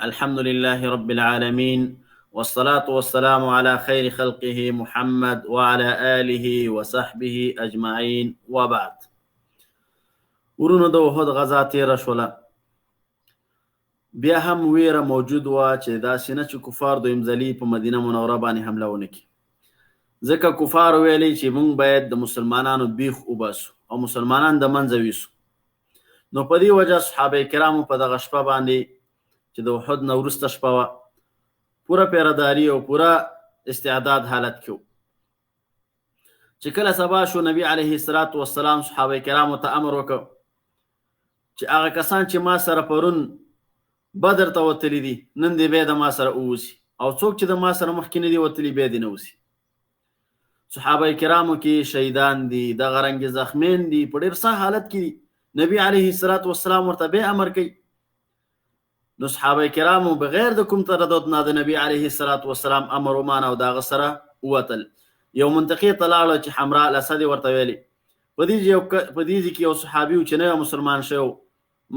الحمد لله رب العالمين والصلاة والسلام على خير خلقه محمد وعلى آله وصحبه أجمعين وبعد. ورونو د احد غزا تیره شوله، بیا هم ویره موجود وه چې داسې نه چې کفار دویم ځلي په مدینه منوره باندې حمله ونه کړي. ځکه کفار ویلي چې موږ باید د مسلمانانو بیخ وباسو او مسلمانان د منځه ویسو. نو په دې وجه صحابه کرامو په دغه شپه باندې چې د احد نه وروسته شپه وه، پوره پیرداري او پوره استعداد حالت کې و. چې کله سبا شو، نبی علیه الصلاة والسلام صحابه کرامو ته امر وکړ چې هغه کسان چې ما سره پرون بدر ته وتلي دي، نن دې بیا د ما سره اوسي، او څوک چې د ما سره مخکې نه دي وتلي بیا دې نه اوسي. صحابه کرامو کې شهیدان دي، دغه رنګې زخمین دي، په ډېر ښه حالت کې دي. نبی علیه الصلاة والسلام ورته بیا امر کوي. نو صحابه کرامو بغیر د کوم تردد نه د نبی علیه الصلاة والسلام امر ومانه او د هغه سره ووتل. یو منطقې ته لاړه چې حمراء الاسد یې ورته ویلې. په دې کې یو صحابي و چې نوی مسلمان شوی و،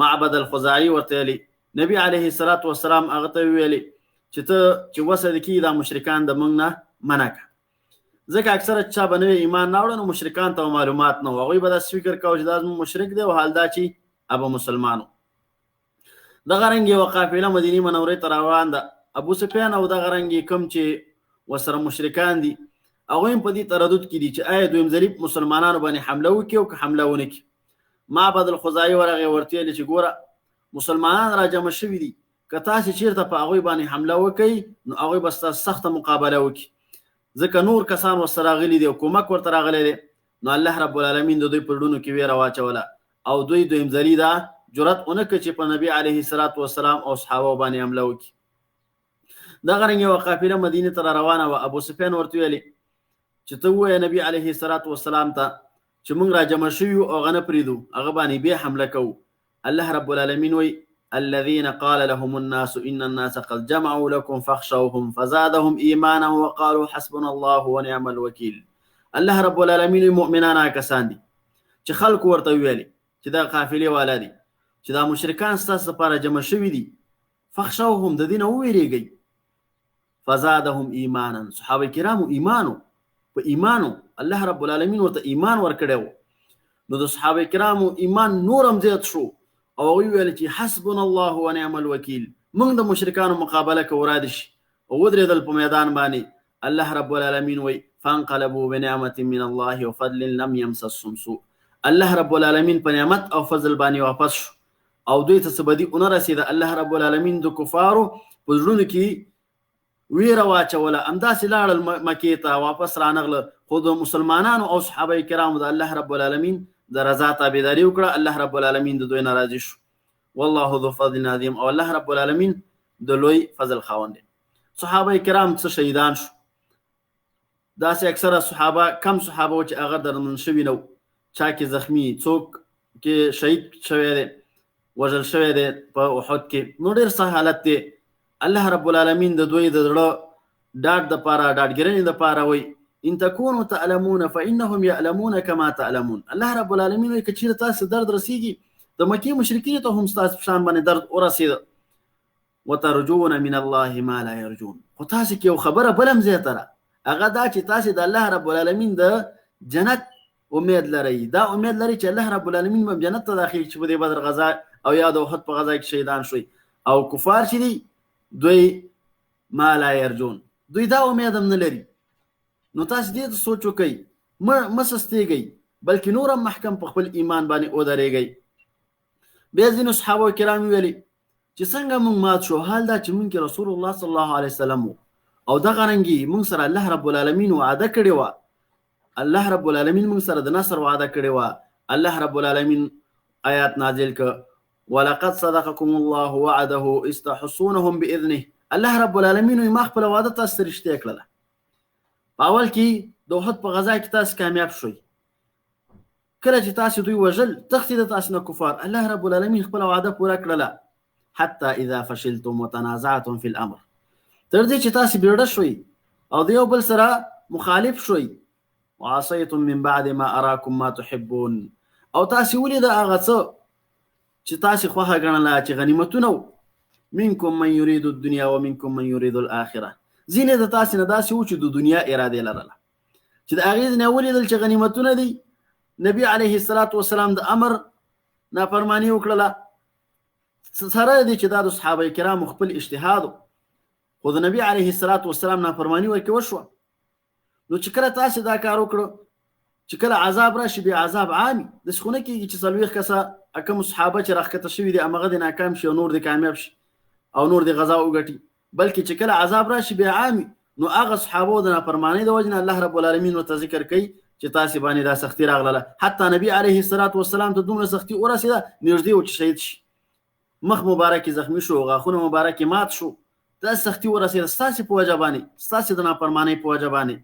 معبد الخزاعي ورته ویلي. نبی علیه الصلاة والسلام هغه ته ویلي چې ته چې وسه دې کېږي دا مشرکان د موږ نه منع کړه. ځکه اکثره چا به نوی ایمان نه وړه، نو مشرکان ته معلومات نه و، هغوی به داسې فکر کوه چې دا زموږ مشرک دی او حال دا چې ابه مسلمان و. دغه رنګ یوه قافله مدینې منورې ته روان ده. ابو سفیان او دغه رنګ کوم چې ورسره مشرکان دي، هغوی هم په دې تردد کې دي چې آیا دویم ځلي مسلمانانو باندې حمله وکړي او که حمله ونه کړي. معبد الخزاعي ورغی، ورته ویلې چې ګوره مسلمانان را جمع شوي دي، که تاسې چېرته په هغوی باندې حمله وکړئ نو هغوی به ستاسو سخته مقابله وکړي، ځکه نور کسان ورسره راغلي دي او کومک ورته راغلی دی. نو الله رب العالمین د دوی په زړونو کې ویره واچوله او دوی دویم ځلي دا جرأت ونه کړ چې په نبي علیه الصلاة والسلام او صحابه باندې حمله وکړي. دغه رنګ یوه قافله مدینې ته را روانه وه. ابو سفیان ورته ویلې چې ته ووایه نبي علیه الصلاة والسلام ته چې موږ را جمع شوي یو او هغه نه پرېږدو، هغه باندې بیا حمله کوو. الله رب العالمین وایي الذين قال لهم الناس ان الناس قد جمعوا لكم فاخشوهم فزادهم ایمانا وقالوا حسبنا الله ونعم الوکیل. الله رب العالمین مؤمنان کسان دي چې خلق ورته ویلي چې دا قافلې والا دي، چې دا مشرکان ستاسو لپاره جمع شوي دي، فخشوهم د دې نه وویرېږئ. فزادهم ایمانا، صحابه کرامو ایمانو په ایمانو الله رب العالمین ورته ایمان ورکړی و. نو د صحابه کرامو ایمان نور هم زیات شو او هغوی ویل چې حسبنا الله ونعم الوکیل، موږ د مشرکانو مقابله کوو را دې شي، او ودرېدل په میدان باندې. الله رب العالمین وایي فانقلبوا بنعمة من الله وفضل لم يمسسهم سوء. الله رب العالمین په نعمت او فضل باندې واپس شو او دوی ته څه بدي ونه رسېده. الله رب العالمین د کفارو په زړونو کې ویره واچوله، همداسې لاړل مکې ته، واپس رانغله. خو د مسلمانانو او صحابه کرامو د الله رب العالمین د رضا تابعداري وکړه. الله رب العالمین د دوی نه راضي شو. والله ذو فضل عظیم، او الله رب العالمین د لوی فضل خاوند دی. صحابه کرام څه شهیدان شو، داسې اکثره صحابه کم صحابه و چې هغه درمند شوي نه و، چا کې زخمی، څوک کې شهید شوی دی، وژل شوی دی په احد کې. نو ډېر ښه حالت دی. الله رب العالمین د دوی د زړه ډاډ دپاره، ډاډګرنې دپاره وایي ان تكونوا تعلمون فانهم يعلمون كما تعلمون. الله رب العالمین وایي که چېرې تاسو درد رسیږي، د مکې مشرکینو ته هم ستاسو په شان باندې درد ورسېده. وترجون من الله ما لا يرجون. خو تاسو کې یو خبره بل هم زیاته ده، هغه دا چې تاسو د الله رب العالمین د جنت امید لرئ. دا امید لرئ چې الله رب العالمین به جنت ته داخل چې په دې بدر غزا او یا د احد په غزا کې شهیدان شوي. او کفار چې دي دوی ما لا يرجون، دوی دا امید هم نه لري. نو تاسو دې ته سوچ وکئ، مه سستېږئ، بلکې نور هم محکم په خپل ایمان باندې ودرېږئ. بیا ځینو صحابه کرام ویلي چې څنګه موږ مات شو، حال دا چې موږ کې رسول الله صلی الله علیه وسلم و او دغه رنګې موږ سره الله رب العالمین وعده کړې وه. الله رب العالمین موږ سره د نصر وعده کړې وه. الله رب العالمین آیات نازل کړ ولقد صدقكم الله وعده استحصونهم باذنه. الله رب العالمین وایي ما خپله وعده تاسو ته رښتیا کړله. په اول کې د احد په غزا کې تاسو کامیاب شوئ، کله چې تاسو دوی وژل تښتېده تاسو نه کفار، الله رب العالمین خپله وعده پوره کړله. حتی اذا فشلتم وتنازعتم في الامر، تر دې چې تاسو بیړه شوئ او د یو بل سره مخالف شوئ. وعصیتم من بعد ما اراکم ما تحبون، او تاسو ولیده هغه څه چې تاسو خوښه ګڼله چې غنیمتونه و، منكم من يريد الدنيا ومنكم من يريد الاخره زینه د تاسو نه داسې و چې د دنیا اراده لرله چې د هغې نه ولیدل چې غنیمتونه دي نبی علیه الصلاة والسلام د امر نافرمانی وکړله سره دي چې دا د صحابه کرامو خپل اجتهاد خو د نبی علیه الصلاة والسلام نافرمانی ورکې وشوه نو چې کله تاسو دا کار وکړو چې کله عذاب راشي بیا عذاب عامي داسې خو نه کېږي چې څلوېښت کسه کوم صحابه چې راښکته شوي دي همغه د ناکام شي او نور د کامیاب شي او نور د غزا وګټي بلکې چې کله عذاب راشي بیا عامي نو هغه صحابو د نافرمانی د وجې نه الله رب العالمین ورته ذکر کوي چې تاسې باندې دا سختي راغله حتی نبی علیه الصلاة والسلام ته دومره سختي ورسېده نږدې و چې شهید شي مخ مبارک زخمی شو غاښونه مبارک مات شو دا سختي ورسېده ستاسې په وجه باندې ستاسې د نافرمانی په وجه باندې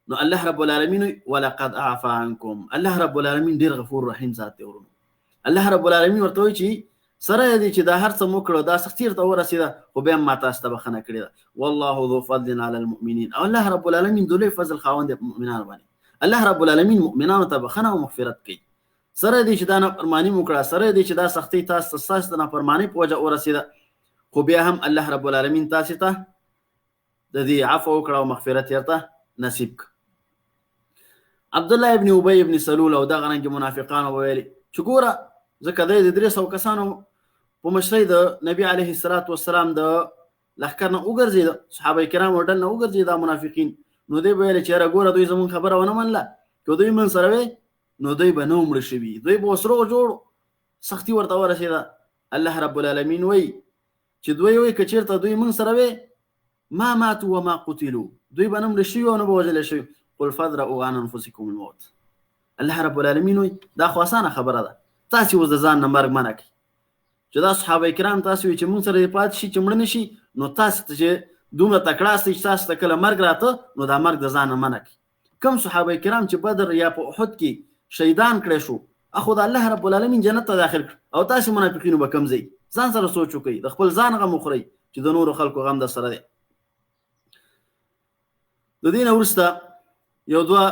نو الله رب العالمین ولقد اعفى عنكم الله رب العالمین ډیر غفور رحیم ذات دی ورونو الله رب العالمین ورته وایي چې سره دی چې دا هر څه مو کړو دا سختي ورته ورسېده خو بیا هم ما تاسو ته بخښنه کړې ده والله ذو فضل على المؤمنین او الله رب العالمین د لوی فضل خاوند دی په مؤمنانو باندې الله رب العالمین مؤمنانو ته بخښنه او مغفرت کوي سره دی چې دا نافرماني مو کړه سره دی چې دا سختي تاسو ته نافرماني په وجه ورسېده خو بیا هم الله رب العالمین تاسو ته د دې عفو وکړه او مغفرت یې ورته نصیب کړه عبد الله ابن ابي ابن سلول او دغه رنګ منافقان ویلي چې ګوره ځکه د 300 کسانو په مشرۍ د نبی علیه الصلاة والسلام د لښکر نه وګرځېده صحابه کرام ډل نه وګرځېده منافقین نو دوی به ویل چې یاره ګوره دوی زموږ خبره ونه منله که دوی من سره وی نو دوی به نه مړه شوي دوی به اوس روغ جوړ سختي ورته ورسېده الله رب العالمین وی چې دوی وی که چېرته دوی من سره وی ما ماتوا وما قتلوا دوی به نه مړه شوي او نه به وژلی شوي قل فادرؤوا عن انفسکم الموت الله رب العالمین وی دا خو اسانه خبره ده تاسې اوس د ځان نه مرګ منع کړئ چې دا صحابه کرام تاسو وی چې مونږ سره پاتې شي چې مړه نه شي نو تاسو ته چې دومره تکړه استئ چې تاسو ته کله مرګ راته نو دا مرګ د ځان نه منع کړئ کوم صحابه کرام چې بدر یا په احد کې شهیدان کړی شو اخو د الله رب العالمین جنت ته داخل کړ او تاسو منافقینو به کم ځئ ځان سره سوچ وکړئ د خپل ځان غم وخورئ چې د نورو خلکو غم در سره دی د دې نه وروسته یو دوه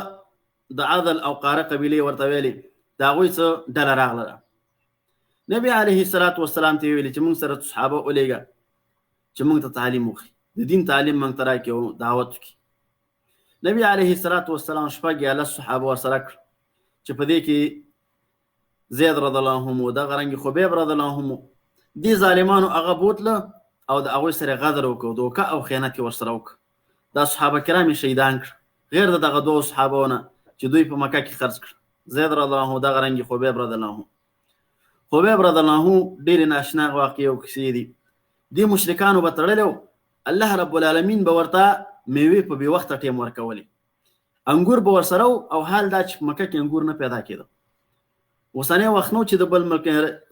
د عدل او قاره قبیلې ورته ویلې د هغوی څه ډله راغله نبی علیه الصلاة والسلام ته ویلي چې موږ سره صحابه ولېږه چې موږ ته تعلیم وکړي د دین تعلیم موږ ته راکړي او دعوت وکړي نبی علیه الصلاة والسلام شپږ یا لس صحابه ورسره کړل چې په دې کې زید رضی الله عنه دغه رنګ خبیب رضی الله عنه دې ظالمانو هغه بوتله او د هغوی سره غدر وکړو دوکه او خیانت یې ورسره وکړ دا صحابه کرام یې شهیدان کړ غیر د دغه دوه صحابهونه چې دوی په مکه کې خرڅ کړ زید رضی الله عنه دغه رنګ خبیب رضی الله عنه خبیب رضی الله عنه ډېرې ناشنا واقعې او کیسې دي دې مشرکانو به تړلی الله رب العالمین به ورته میوې په بې وخته ټیم ورکولې انګور به ورسره او حال دا چې مکه کې انګور نه پیدا کېده اوسنی وخت نو چې د بل ملک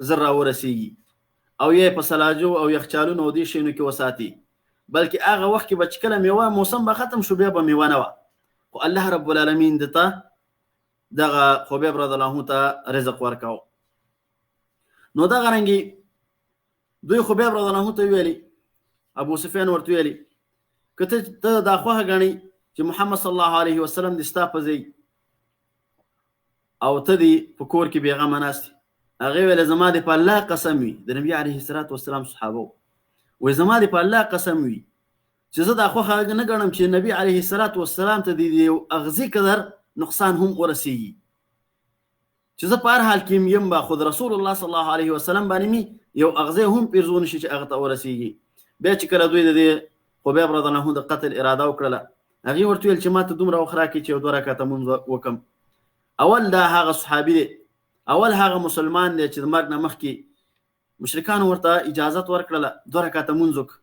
زر راورسېږي او یې په سلاجو او یخچالونو او دې شیانو کې وساتي بلکې هغه وخت کې به چې کله میوه موسم به ختم شو بیا به میوه نه وه خو الله رب العالمین د ته دغه خبیب رضی الله عنه ته رزق ورکاو نو دغه رنګې دوی خبیب رضی الله عنه ته ویلي ابو سفیان ورته ویلي که ته دا خوښه ګڼئ چې محمد صلی الله علیه وسلم دې ستا په ځای او ته دې په کور کې بېغمه ناست هغې ویله زما دې په الله قسم وي د نبي علیه الصلاة والسلام صحابه وایي زما دې په الله قسم وي چې زه دا خوښه نه ګڼم چې نبي علیه الصلاة والسلام ته د یو اغزي قدر نقصان هم ورسېږي چې زه په هر حال کې یم به خو د رسول الله صلی الله علیه وسلم باندې مې یو اغزی هم پیرزو نشي چې هغه ته ورسېږي بیا چې کله دوی د دې خبیب رضی الله عنه د قتل اراده وکړله هغې ورته ویل چې ما ته دومره وخت راکړي چې یو دوه رکعته لمونځ وکړم اول دا هغه صحابي دی اول هغه مسلمان دی چې د مرګ نه مخکې مشرکانو ورته اجازت ورکړله دوه رکعته لمونځ وکړه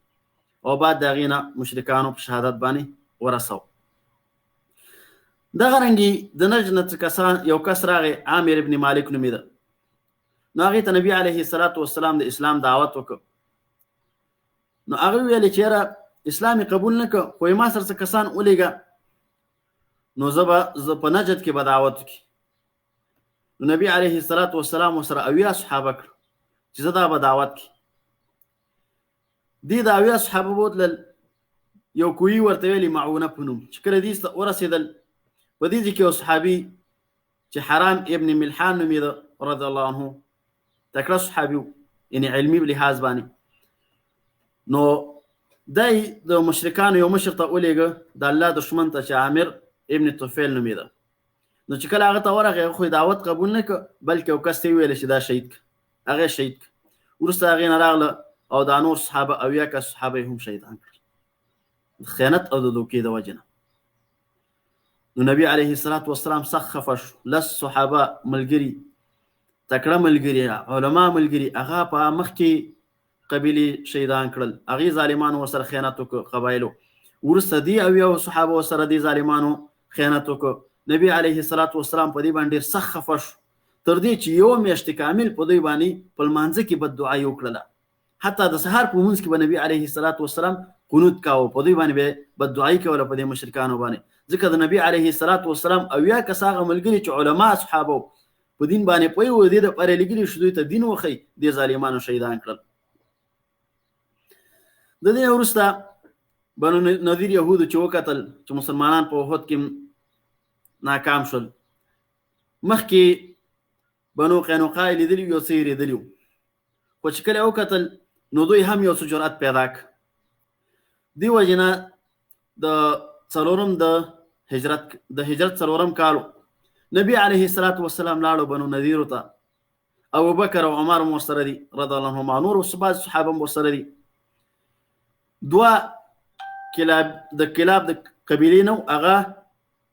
او بعد د هغې نه مشرکانو په شهادت باندې ورسو دغه رنګې د نجد نه کسان یو کس راغی عامر ابن مالک نومېده نو هغې ته نبي علیه الصلاة والسلام د اسلام دعوت وکړ نو هغې ویلې چې یاره اسلام قبول نه کړ خو ما سره څه کسان ولیږه نو زه په نجد کې به دعوت وکړي نو نبي علیه الصلاة والسلام ورسره 80 صحابه کړ چې زه دا به دعوت کړي دې د 80 صحابه بوتلل یو کوی ورته ویلي معونه په نوم چې کله دې ورسېدل په دې کې یو صحابي چې حرام ابن ملحان نومېده رضی الله عنه تکړه صحابي یعنې علمي لحاظ باندې نو دای د مشرکانو یو مشر ته ولېږه د الله دشمن ته چې عامر ابن طفیل نومېده. نو چې کله هغه ته ورغی خو دعوت قبول نه کړ بلکې یو کس ته یې ویل چې دا شهید کړه، هغه شهید کړه. وروسته هغې نه راغله او دا نور صحابه اویا کس صحابه یې هم شهیدان کړل د خیانت او د دوکې د وجې نه. نو نبي علیه الصلاة والسلام سخت خفه شو. 10 صحابه ملګري، تکړه ملګري، علما ملګري، هغه په مخکې قبیلې شهیدان کړل، هغې ظالمانو ورسره خیانت وکړ قبایلو. وروسته دې اویا صحابه ورسره دې ظالمانو خیانت وکړ. نبي علیه الصلاة والسلام په دې باندې ډېر سخت خفه شو، تر دې چې یو میاشت کامل په دوی باندې په لمانځه کې بددعایي وکړله. حتی د سهار په لمونځ کې به نبي علیه الصلاة والسلام قنوت کاوه، په دوی باندې به بددعایي کوله په دې مشرکانو باندې. ځکه د نبي علیه الصلاة والسلام اویا کس هغه ملګري چې علما صحابه په دین باندې پوه وو، دې دپاره یې لېږلي شو دوی ته دین وښی، دې ظالمانو شهیدان کړل. د دې نه وروسته بنو نذیر یهودو چې وکتل چې مسلمانان په احد کې ناکام شول، مخکې بنو قینقاع لیدلي یو څه یې لیدلي وو، خو چې کله یې وکتل نو دوی هم یو څه جرأت پیدا کړ. دې وجې نه د هجرت څلورم کال نبي علیه الصلاة والسلام لاړو بنو نذیرو ته. ابوبکر او عمر هم ورسره دي رضی الله عنهما، نور بعض صحابه هم ورسره دي. دوه د کلاب د قبیلې نه هغه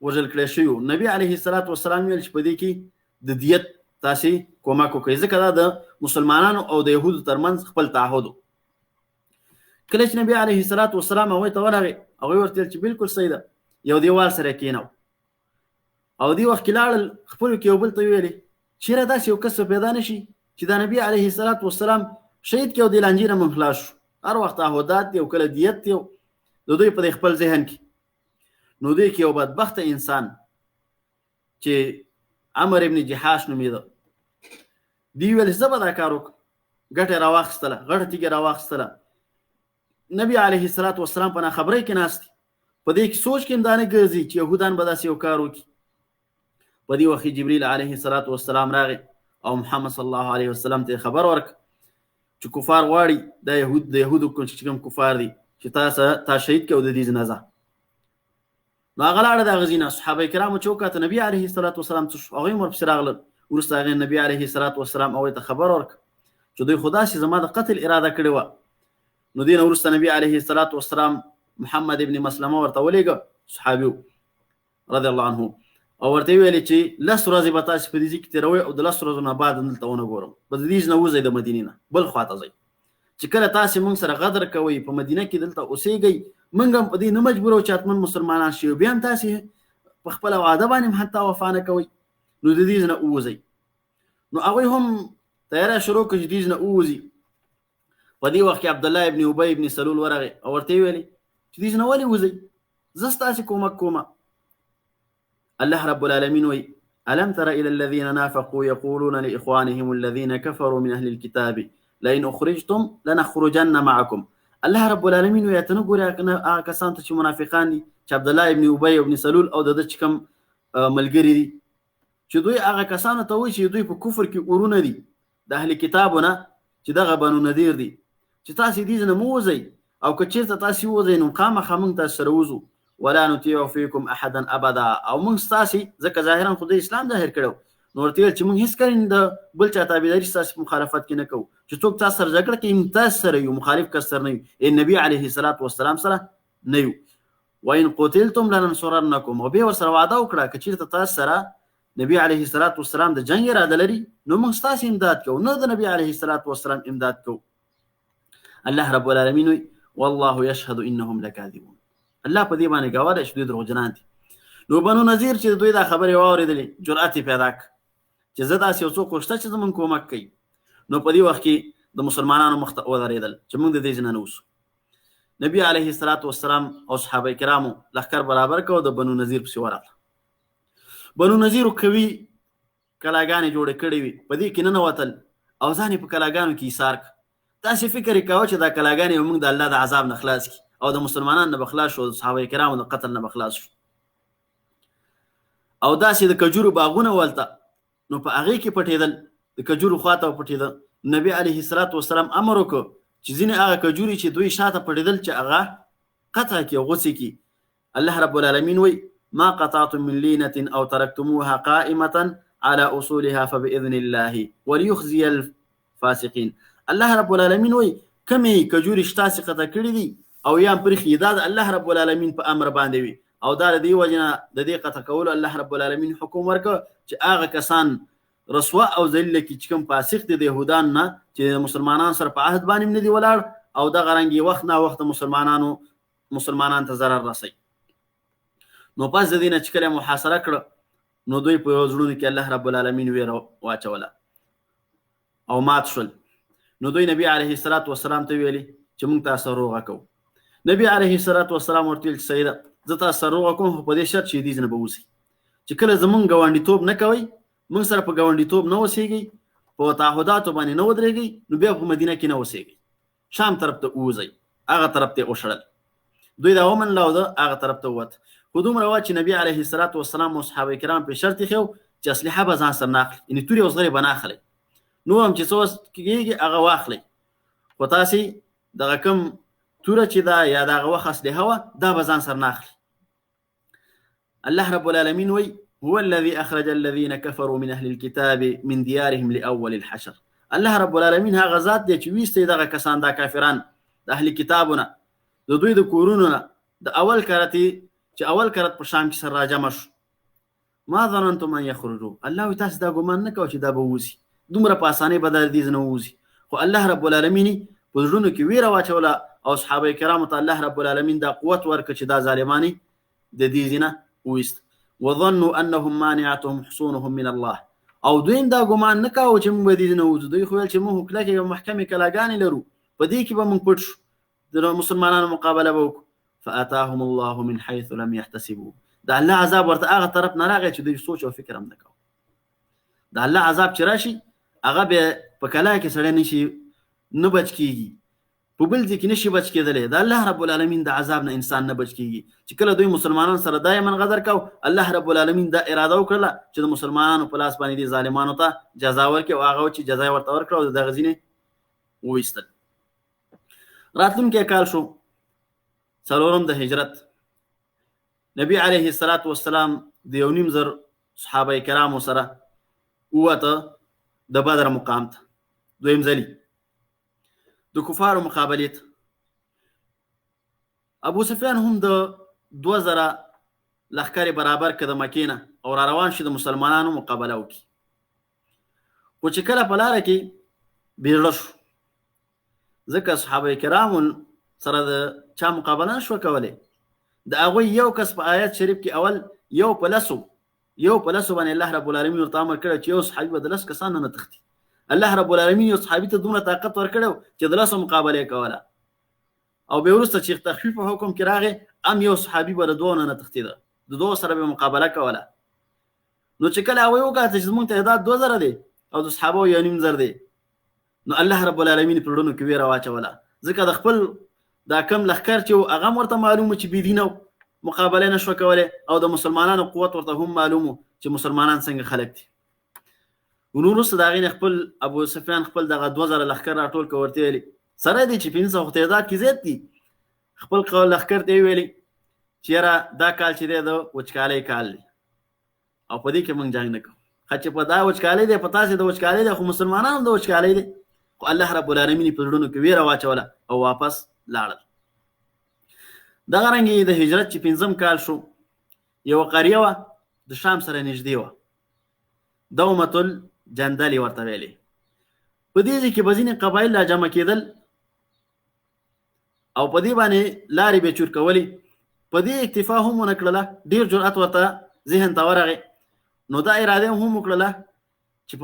وژل کړی شوي وو. نبي علیه الصلاة والسلام ویل چې په دې کې د دیت تاسې کومک وکړئ، ځکه دا د مسلمانانو او د یهودو ترمنځ خپل تعهد و. کله چې نبي علیه الصلاة والسلام هغوی ته ورغی، هغوی ورته ویل چې بالکل صحیح ده، یو دیوال سره یې کېنو. او دې وخت کې لاړل خپلو کې یو بل ته ویلې چېرې داسې یو کس پیدا نه شي چې دا نبي علیه الصلاة والسلام شهید کړي او دې لانجې نه موږ خلاص شو. هر وخت تعهدات دي او کله دیت دی د دوی په خپل ذهن کې. نو دوی کې یو بدبخته انسان چې عمر ابن جحاش نومېده، دی ویل زه به دا کار وکړم. ګټه یې راواخیستله، غټه تیږه یې راواخیستله. نبي علیه الصلاة والسلام په ناخبرۍ کې ناست دي، په دې کې سوچ کې هم دا نه ګرځي چې یهودان به داسې یو کار وکړي. په دې وخت جبریل علیه الصلاة والسلام راغی او محمد صلی الله علیه وسلم ته خبر ورکړ چې کفار غواړي د یهودو چې کوم کفار دي چې تا شهید کړي او د دې جنازه. نو هغه لاړه د هغه ځای نه صحابه کرامو چې وکاته نبي علیه الصلاة والسلام څه شو، هغوی هم ورپسې راغلل. وروسته هغې نبي علیه الصلاة والسلام هغوی ته خبر ورکړ چې دوی خو داسې زما د قتل اراده کړې وه. نو دې نه وروسته نبي علیه الصلاة والسلام محمد ابن مسلمه ورته ولېږه، صحابي رضی الله عنه، او ورته یې ویلې چې 10 ورځې به تاسې په دې ځای کې تېروئ او د 10 ورځو نه بعد دلته ونه ګورم، په دې ځای نه وځئ د مدینې نه بل خواته ځئ. چې کله تاسې موږ سره غدر کوئ په مدینه کې دلته اوسېږئ، موږ هم په دې نه مجبورو چې حتمن مسلمانان شي، بیا هم تاسې په خپله وعده باندې هم حتی وفا نه کوئ، نو د دې ځای نه ووځئ. نو هغوی هم تیاری شروع کړه چې دې ځای نه ووځي. په دې وخت کې عبدالله ابن ابی ابن سلول ورغی او ورته یې ویلې چې دې ځای نه ولې وځئ، زه ستاسې کومک کومه. الله رب العالمين وي ألم تر إلى الذين نافقوا يقولون لإخوانهم الذين كفروا من أهل الكتاب لئن أخرجتم لنخرجن معكم. الله رب العالمين وي تنقول كسان تشي منافقان دي چې عبد الله ابن ابي ابن سلول او د چې کوم ملګري دي چې دوی هغه کسانو ته وایي چې دوی په کفر کې ورونه دي د اهل کتابونه چې دغه بنو نذیر دي چې تاسې دې نه مو وځئ، او که چېرته تاسې ووځئ نو خامخا موږ تاسې سره وځو. ولا نطيع فيكم احدا ابدا، او موږ ستاسې ځکه ظاهرا خو د اسلام ظاهر کړو، نو ورته ویل چې موږ هېڅ کله د بل چا تابعداري ستاسې په مخالفت کې نه کوو، چې څوک تاسو سره جګړه کوي موږ تاسو سره یو، مخالف کس سره نه یو، نبي علیه الصلاة والسلام سره نه یو. وإن قتلتم لننصرنکم، او بیا ورسره وعده وکړه که چېرته تاسو سره نبي علیه الصلاة والسلام د جنګ اراده لري نو موږ ستاسې امداد کوو، نه د نبي علیه الصلاة والسلام امداد کوو. الله رب العالمین وی والله یشهد انهم لکاذبون، الله په دې باندې ګواه دی چې دوی دروغجنان دي. نو بنو نذیر چې دوی دا خبرې واورېدلې جرأت یې پیدا کړ چې زه داسې یو څوک شته چې زموږ کومک کوي. نو په دې وخت کې د مسلمانانو مخ ته ودرېدل چې موږ د دې ځای نه نوځو. نبي علیه الصلاة والسلام او صحابه کرامو لښکر برابر کړ او د بنو نذیر پسې ورغله. بنو نذیرو قوي کلاګانې جوړې کړې وې، په دې کې ننوتل او ځان یې په کلاګانو کې ایثار کړ. تاسې فکر یې کوه چې دا کلاګانې به موږ د الله د عذاب نه خلاص کړي او د مسلمانانو نه به خلاص شو، د صحابه کرامو د قتل نه به خلاص شو. او داسې د کجورو باغونه ولته، نو په هغې کې پټېدل، د کجورو خواته پټېده. نبي علیه الصلاة والسلام امر وکړ چې ځینې هغه کجوري چې دوی شاته پړېدل چې هغه قطع کړي غوڅې کړي. الله رب العالمین وایي ما قطعتم من لینة او ترکتموها قائمة على اصولها فباذن الله وليخزي الفاسقين. الله رب العالمین وایي کمې کجوري شتاسې قطع کړي دي او یا پرېښي دا د الله رب العالمین په امر باندې وي او دا د دې وجه نه د دې قطع کولو الله رب العالمین حکم ورکړ چې هغه کسان رسوا او ذلیله کړي چې کوم فاسق دي د یهودان نه چې مسلمانان سره په عهد باندې نه دي ولاړ او دغه رنګې وخت نه وخت مسلمانان ته ضرر رسوي. نو پس د دې نه چې کله محاصره کړه نو دوی په زړونو کې الله رب العالمین ویره واچوله او مات شول. نو دوی نبی علیه الصلاة والسلام ته ویلي چې موږ تاسو روغه کوو. نبی علیه الصلاة والسلام ورته ویل چې سیده زه تاسو روغه کوم خو په دې شرط چې دې نه به اوسئ چې کله زمونږ ګاونډیتوب نه کوئ موږ سره په ګاونډیتوب نه اوسېږئ په تعهداتو باندې نه ودرېږئ نو بیا په مدینه کې نه اوسېږئ شام طرف ته ووځئ هغه طرف ته وشړل. دوی دا ومنله او د هغه طرف ته ووت. خو دومره وه چې نبي علیه الصلاة والسلام او صحابه کرام پرې شرط ایښی و چې اسلحه به ځان سره نه اخلي یعنې تورې او زغرې به نه اخلئ نو هم چې څه کېږي هغه واخلئ خو تاسې دغه کوم توره چې ده یا د هغه وخت اسلحه وه دا به ځان سره نه اخلي. الله رب العالمین وایي هو الذي أخرج الذين كفروا من أهل الكتاب من ديارهم لأول الحشر. الله رب العالمین هغه ذات دی چې ویستی دغه کسان دا کافران د اهل کتابونه د دوی د کورونو نه د اول کرت په شام کې سره راجمع شو. ما ظننتم ان یخرجوا الله وایي تاسې دا ګمان نه کوه چې دا به ووځي دومره په اسانۍ به دا د دې نه ووځي. خو الله رب العالمین په زړونو کې ویره واچوله او صحابه کرامو ته الله رب العالمین دا قوت ورکړه چې دا ظالمانې د دې ځینه وویست. وظنوا انهم مانعتهم حصونهم من الله او دوی دا ګمان نه کاوه چې موږ به دې نه ووځو. دوی خو ویل چې موږ کلکې محکمې کلاګانې لرو په دې کې به موږ پټ شو د مسلمانانو مقابله به وکړو. فاتاهم الله من حيث لم يحتسبوا. دا الله عذاب ورته هغه طرف نه راغی چې دوی سوچ او فکر هم نه کوو. دا الله عذاب چې راشي هغه بیا په کلا کې سړی نشي نه بچ کېږي په بل ځای کې نشي بچ کېدلی. د الله رب العالمین د عذاب نه انسان نه بچ کېږي چې کله دوی مسلمانانو سره دایما غدر کو الله رب العالمین دا اراده وکړله چې د مسلمانانو په لاس باندې دې ظالمانو ته جزا ورکړي او هغه چې جزا یې ورته ورکړه او د دغه ځینې وویستل. راتلونکی کال شو څلورم د هجرت. نبی علیه الصلاة والسلام د 1.5 صحابه کرامو سره ووته د بدر مقام ته دویم ځلي د کفارو مقابلې ته. ابو سفیان هم د 2000 لښکرې برابر کړه د مکې نه او را روان شي د مسلمانانو مقابله وکړي. خو چې کله په لاره کې بیړه شو ځکه صحابه کرامو سره د چا مقابله نشوه کولی. د هغوی یو کس په آیت شریف کې اول یو په لسو باندې الله رب العالمین ورته امر کړی چې یو صحابي به د 10 کسانو نه تښتي. الله رب العالمین یو صحابي ته دومره طاقت ورکړی چې د 10 مقابله یې کوله او بیا وروسته چې تخفیف په حکم کې راغی هم یو صحابي به د 2 نه تښتېده د 2 سره به مقابله کوله. نو چې کله هغوی وکاته چې زموږ تعداد 2000 دی او د صحابو 1.5 دی نو الله رب العالمین په زړونو کې ویره واچوله ځکه د خپل دا کم لښکر چې هغه ورته معلومه چې بېدینه مقابله نشوه کولی او د مسلمانانو قوت ورته هم معلومه چې مسلمانان څنګه خلک دي. نو وروسته د هغې نه خپل ابو سفیان خپل دغه 2000 لښکر راټول کړه ورته ویلي سره دی چې 500 تعداد کې زیات دي. خپل لښکر ته یې ویلي چې یاره دا کال چې دی د وچکالۍ کال دی او په دې کې موږ جنګ نه کوو. ښه چې په دا وچکالۍ دی په تاسې د وچکالۍ دی خو مسلمانانو د وچکالۍ دی. خو الله رب العالمین په زړونو کې ویره واچوله او واپس لاړل. دغه رنګې د هجرت چې 5م کال شو یوه قریه وه د شام سره نږدې وه دومة الجندل ورته ویلې. په دې ځای کې به ځینې قبایل را جمع کېدل او په دې باندې لارې به چور کولې. په دې اکتفا هم ونه کړله ډېر جرأت ورته ذهن ته ورغی نو دا اراده هم وکړله چې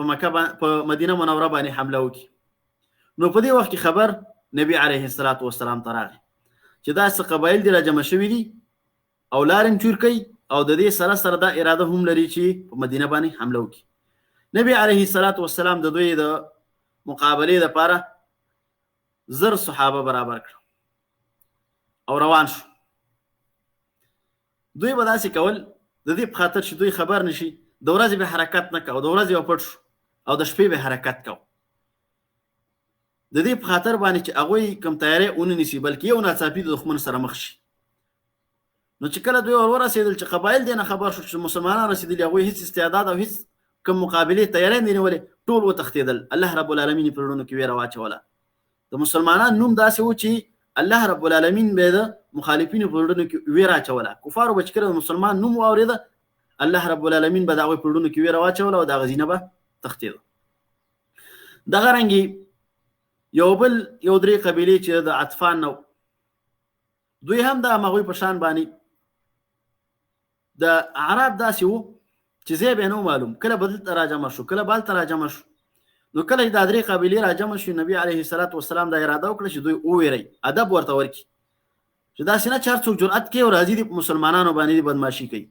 په مدینه منوره باندې حمله وکړي. نو په دې وخت کې خبر نبی علیه الصلاة والسلام ته راغی چې دا څه قبایل دي را جمع شوي دي او لارې چور کوي او د دې سره سره دا اراده هم لري چې په مدینه باندې حمله وکړي. نبی علیه الصلاة والسلام د دوی د مقابلې دپاره 1000 صحابه برابر کړه او روان شو. دوی به داسې کول د دې په خاطر چې دوی خبر نشي د ورځې به حرکت نه کوو د ورځې به پټ شو او د شپې به حرکت کوو. د دې په خاطر باندې چې هغوی کوم تیاری ونیسي بلکې یو ناڅاپي د دښمن سره مخ شي. نو چې کله دوی ورسېدل چې قبایل دې نه خبر شو چې مسلمانان رسېدلي، هغوی هېڅ استعداد او هېڅ کوم مقابلې تیاری نه نیولې، ټول وتښتېدل. الله رب العالمین یې په زړونو کې ویره واچوله. د مسلمانانو نوم داسې و چې الله رب العالمین به د مخالفینو په زړونو کې ویره اچوله. کفارو به چې کله د مسلمان نوم واورېده، الله رب العالمین به د هغوی په زړونو کې ویره واچوله او د هغه زینه به تښتېده. دغه رنګې یو درې قبیلې چې د عطفان نه، دوی هم د هغوی په شان باندې د عرب داسې وو چې ځای به یې نه معلوم، کله به دلته راجمع شو، کله به هلته راجمع شو. نو کله چې دا درې قبیلې راجمع شو، نبي علیه الصلاة والسلام دا اراده وکړه چې دوی وویروي، ادب ورته ورکړي چې داسې نه چې هر څوک جرأت کوي او راځي دي په مسلمانانو باندې بدماشي کوي،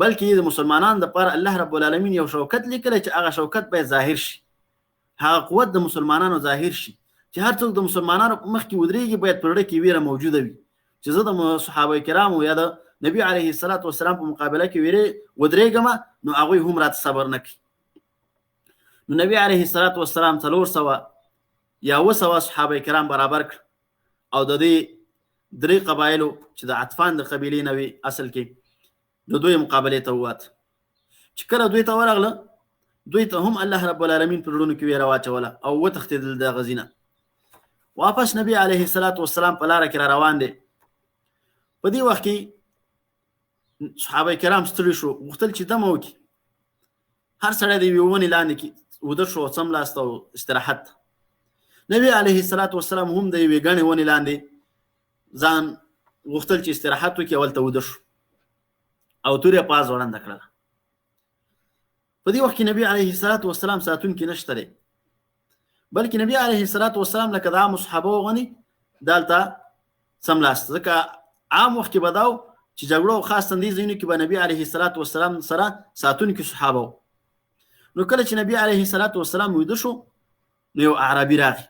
بلکې د مسلمانانو دپاره الله رب العالمین یو شوکت لیکلی چې هغه شوکت باید ظاهر شي، هغه قوت د مسلمانانو ظاهر شي، چې هر څوک د مسلمانانو په مخ کې ودرېږي باید په زړه کې ویره موجوده وي چې زه د صحابه کرامو یا د نبی علیه الصلاة والسلام په مقابله کې ودرېږم، نو هغوی هم راته صبر نه کوي. نو نبی علیه الصلاة والسلام 400 یا 200 صحابه کرام برابر کړ او د دې درې قبایلو چې د عطفان د قبیلې نه وي اصل کې د دوی مقابلې ته ووت. چې کله دوی ته ورغله، دوی ته هم الله رب العالمین په زړونو کې ویره واچوله او وتښتېدل د هغه زینه. واپس نبی علیه الصلاة والسلام په لاره کې را روان دی. په دې وخت کې صحابه کرام ستړي شو، غوښتل چې دمه وکړي. هر سړی د یوې ونې لاندې کې وده شو، څملاست او استراحت. نبی علیه الصلاة والسلام هم د یوې ګڼې ونې لاندې ځان غوښتل چې استراحت وکړي او هلته وده شو او تور یې پاز وړنده کړله. په دې وخت کې نبی علیه الصلاة والسلام ساتونکی نشته دی، بلکې نبی علیه الصلاة والسلام لکه د عامو صحابو غوندې دلته څملاست. ځکه عام وخت کې به دا چې جګړو او خاص تندې ځایونو کې به نبی علیه الصلاة والسلام سره ساتونکي صحابه وو. نو کله چې نبی علیه الصلاة والسلام ویده شو، نو یو اعرابي راغی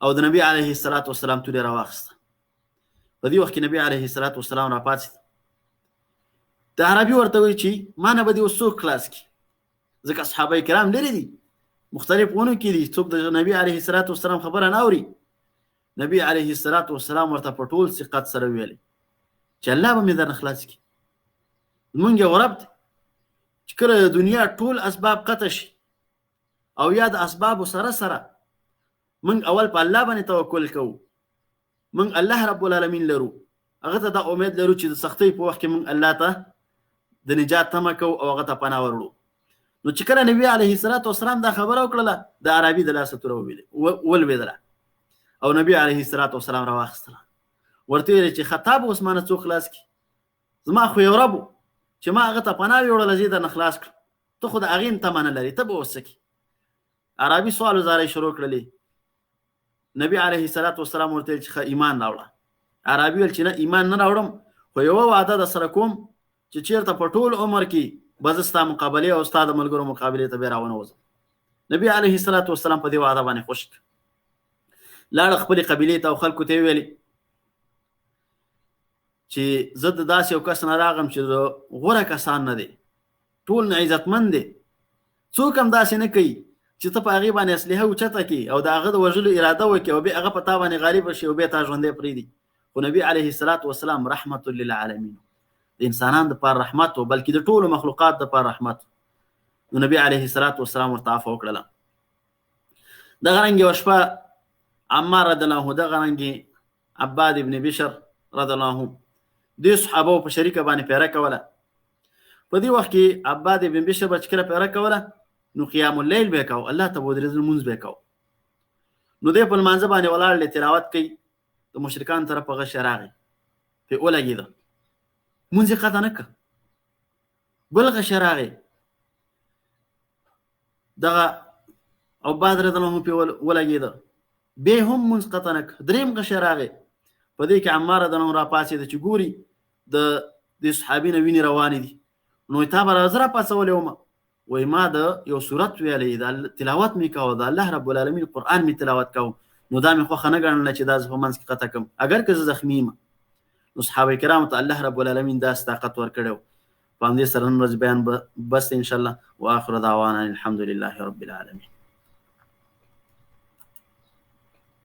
او د نبی علیه الصلاة والسلام تورې راواخیسته. په دې وخت کې نبی علیه الصلاة والسلام راپاڅېد. د اعرابي ورته وایي چې ما نه به دې اوس څوک خلاص کړي، ځکه صحابه کرام لرې دي، مختلف ونو کې دي، څوک د نبی علیه الصلاة والسلام خبره نه اوري. نبی علیه الصلاة والسلام ورته په ټول ثقت سره ویلي چې الله به مې درنه خلاص کړي. زمونږ یو رب دی چې کله د دنیا ټول اسباب قطع شي او یا د اسبابو سره سره موږ اول په الله باندې توکل کوو، موږ الله رب العالمین لرو، هغه ته دا امید لرو چې د سختۍ په وخت کې موږ الله ته د نجات تمه کوو او هغه ته پناه وروړو. نو چې کله نبی علیه الصلاة والسلام دا خبره وکړله، د عربي د لاسه توره ولوېدله او نبی علیه الصلاة والسلام راواخیستله. ورته ویل چې خطاب اوس ما نه څوک خلاص کړي، زما خو یو رب و چې ما هغه ته پناه ویوړله، زه یې درنه خلاص کړم، ته خو د هغې نه تمه نه لرې، ته به اوس څه کړې؟ عربي سوال وزارۍ شروع کړلې. نبی علیه الصلاة والسلام ورته ویل چې ښه ایمان راوړه. عربي ویل چې نه ایمان نه راوړم، خو یوه وعده در سره کوم چې چېرته په ټول عمر کې به زه ستا مقابلې او ستا د ملګرو مقابلې ته بیا راونوځم. نبی علیه الصلاة والسلام په دې وعده باندې خوش کړ. لاړه خپلې قبیلې ته او خلکو ته یې ویلې چې زه د داسې یو کس نه راغم چې د غوره کسان نه دی، ټول نه عزتمند دی، څوک هم داسې نه کوي چې ته په هغې باندې اسلحه اوچته کړي او د هغه د وژلو اراده وکړي او بیا هغه په تا باندې غالبه شي او بیا تا ژوندی پرېږدي. خو نبي علیه الصلاة والسلام رحمت للعالمین، د انسانانو دپاره رحمت و، بلکې د ټولو مخلوقات دپاره رحمت. نو نبي علیه الصلاة والسلام ورته عفوه وکړله. دغه رنګې یوه شپه عمار رضی الله عنه، دغه رنګې عباد ابن بشر رضی الله عنه دې صحابو په شریکه باندې پیره کوله. په دې وخت کې عباد ابن بشر به چې کله پیره کوله، نو قیام اللیل به یې کوو، الله ته به ودرېدل، لمونځ به یې کوو. نو دی په لمانځه باندې ولاړ دی، تلاوت کوي، د مشرکانو طرف هغه شی راغی، پرې ولګېده، لمونځ یې قطع نه کړه. بل غشی راغی، دغه عباد رضی الله عنه پرې ولګېده، بیا هم لمونځ قطع نه کړه. درېیم غشی راغی، په دې کې عمار رضی الله عنه راپاڅېده چې ګوري د دې صحابي نه وینې روانې دي. نو تا به زه راپاڅولی وم، وایي ما د یو صورت ویلی، د تلاوت مې کوه، د الله رب العالمین قرآن مې تلاوت کوه، نو دا مې خوښه نه ګڼله چې دا زه په منځ کې قطع کړم، اگر که زه زخمي یم. نو صحابه کرامو ته الله رب العالمین داسې طاقت ورکړی و. په همدې سره نن ورځ بیان بس دی انشاءالله. واخر دعوانا الحمد لله رب العالمین.